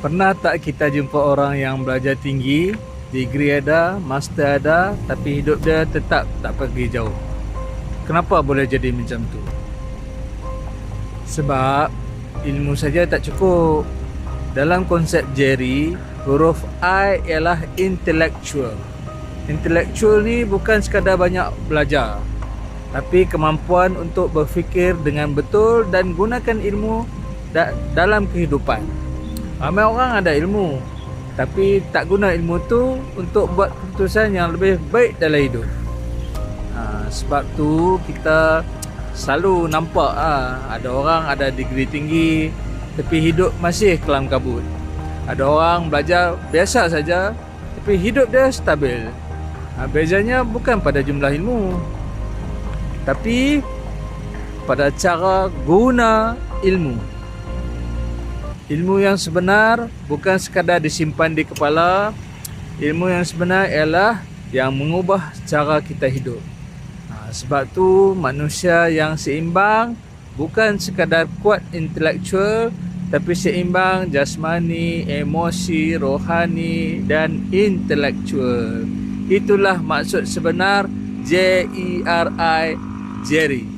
Pernah tak kita jumpa orang yang belajar tinggi, degree ada, master ada, tapi hidup dia tetap tak pergi jauh? Kenapa boleh jadi macam tu? Sebab ilmu saja tak cukup. Dalam konsep Jerry, huruf I ialah intellectual. Intellectual ni bukan sekadar banyak belajar, tapi kemampuan untuk berfikir dengan betul dan gunakan ilmu dalam kehidupan. Ramai orang ada ilmu, tapi tak guna ilmu tu untuk buat keputusan yang lebih baik dalam hidup. Sebab tu kita selalu nampak ada orang ada degree tinggi tapi hidup masih kelam kabut. Ada orang belajar biasa saja tapi hidup dia stabil. Bezanya bukan pada jumlah ilmu, tapi pada cara guna ilmu. Ilmu yang sebenar bukan sekadar disimpan di kepala. Ilmu yang sebenar ialah yang mengubah cara kita hidup. Sebab tu manusia yang seimbang bukan sekadar kuat intelektual, tapi seimbang jasmani, emosi, rohani dan intelektual. Itulah maksud sebenar Jerry.